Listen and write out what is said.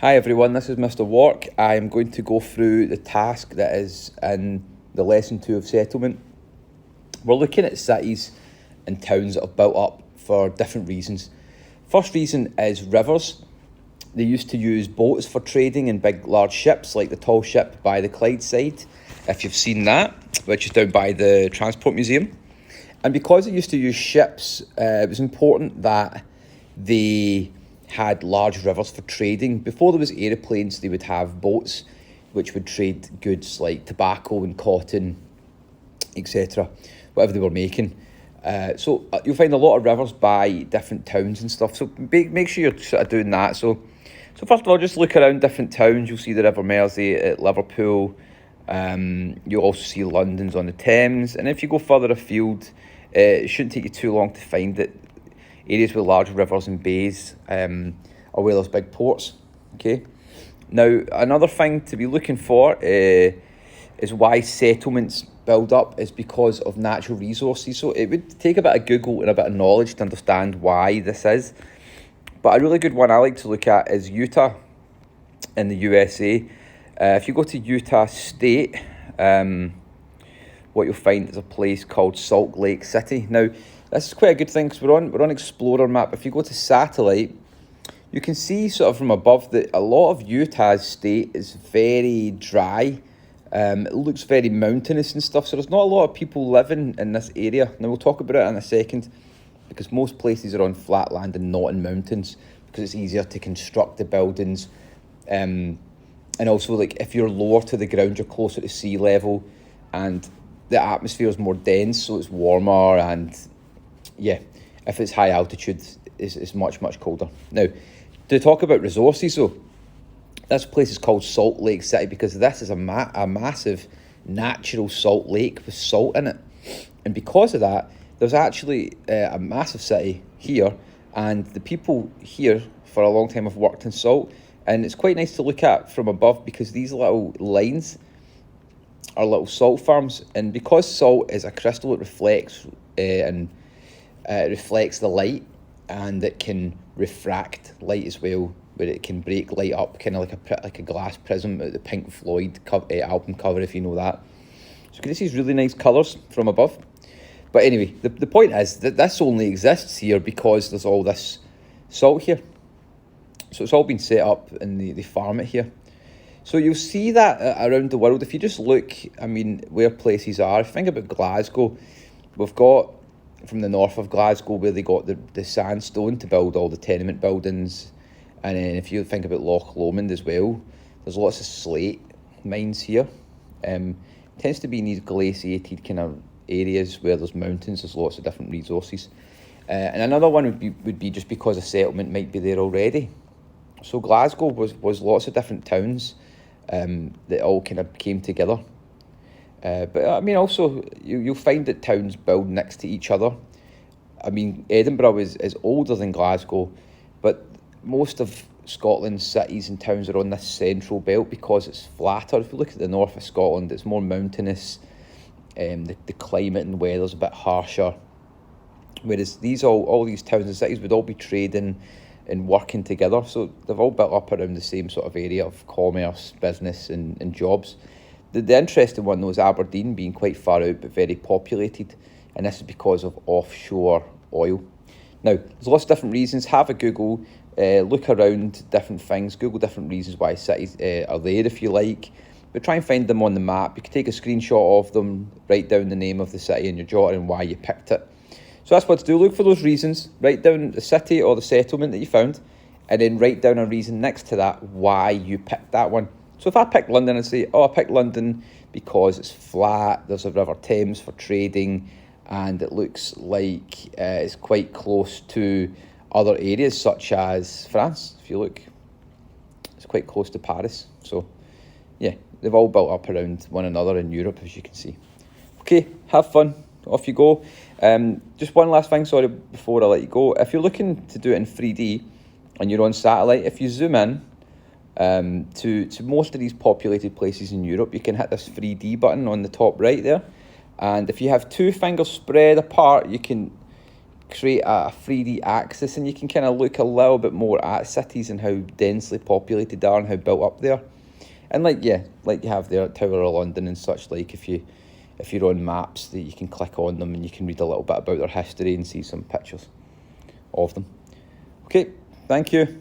Hi everyone, this is Mr. Wark. I am going to go through the task that is in the lesson 2 of settlement. We're looking at cities and towns that have built up for different reasons. First reason is rivers. They used to use boats for trading in big large ships like the tall ship by the Clydeside, if you've seen that, which is down by the Transport Museum. And because they used to use ships, it was important that they had large rivers for trading. Before there was aeroplanes, they would have boats which would trade goods like tobacco and cotton, etc., whatever they were making. So you'll find a lot of rivers by different towns and stuff. So make sure you're sort of doing that. So first of all, just look around different towns. You'll see the River Mersey at Liverpool. You'll also see London's on the Thames. And if you go further afield, it shouldn't take you too long to find it. Areas with large rivers and bays, or where there's big ports. Okay. Now, another thing to be looking for is why settlements build up is because of natural resources. So it would take a bit of Google and a bit of knowledge to understand why this is. But a really good one I like to look at is Utah in the USA. If you go to Utah State, what you'll find is a place called Salt Lake City. Now, this is quite a good thing because we're on Explorer map. If you go to satellite, you can see sort of from above that a lot of Utah's state is very dry. It looks very mountainous and stuff, so there's not a lot of people living in this area. Now, we'll talk about it in a second, because most places are on flat land and not in mountains, because it's easier to construct the buildings. And also, like, if you're lower to the ground, you're closer to sea level, and the atmosphere is more dense, so it's warmer, and yeah, if it's high altitude, it's much, much colder. Now, to talk about resources, though, this place is called Salt Lake City because this is a massive natural salt lake with salt in it. And because of that, there's actually a massive city here, and the people here for a long time have worked in salt. And it's quite nice to look at from above because these little lines are little salt farms. And because salt is a crystal, it reflects it reflects the light, and it can refract light as well, where it can break light up, kind of like a glass prism at the Pink Floyd album cover, if you know that. So you can see these really nice colours from above. But anyway, the point is that this only exists here because there's all this salt here. So it's all been set up and they farm it here. So you'll see that around the world. If you just look, I mean, where places are. If you think about Glasgow, we've got from the north of Glasgow where they got the sandstone to build all the tenement buildings. And then if you think about Loch Lomond as well, there's lots of slate mines here. Tends to be in these glaciated kind of areas where there's mountains, there's lots of different resources. And another one would be just because a settlement might be there already. So Glasgow was lots of different towns that all kind of came together. But I mean, also, you'll find that towns build next to each other. I mean, Edinburgh is older than Glasgow, but most of Scotland's cities and towns are on this central belt because it's flatter. If you look at the north of Scotland, it's more mountainous. The climate and weather's a bit harsher. Whereas all these towns and cities would all be trading and working together. So they've all built up around the same sort of area of commerce, business and jobs. The interesting one, though, is Aberdeen being quite far out but very populated, and this is because of offshore oil. Now, there's lots of different reasons. Have a Google, look around different things, Google different reasons why cities are there if you like, but try and find them on the map. You can take a screenshot of them, write down the name of the city and your jot and why you picked it. So that's what to do. Look for those reasons, write down the city or the settlement that you found, and then write down a reason next to that why you picked that one. So if I pick London and say, I picked London because it's flat, there's a River Thames for trading, and it looks like it's quite close to other areas such as France. If you look, it's quite close to Paris. So yeah, they've all built up around one another in Europe, as you can see. Okay, have fun. Off you go. Just one last thing, sorry, before I let you go. If you're looking to do it in 3D and you're on satellite, if you zoom in to most of these populated places in Europe, you can hit this 3D button on the top right there. And if you have two fingers spread apart, you can create a 3D axis, and you can kind of look a little bit more at cities and how densely populated they are and how built up they are. And like you have there at Tower of London and such, like if you're on maps, that you can click on them and you can read a little bit about their history and see some pictures of them. Okay, thank you.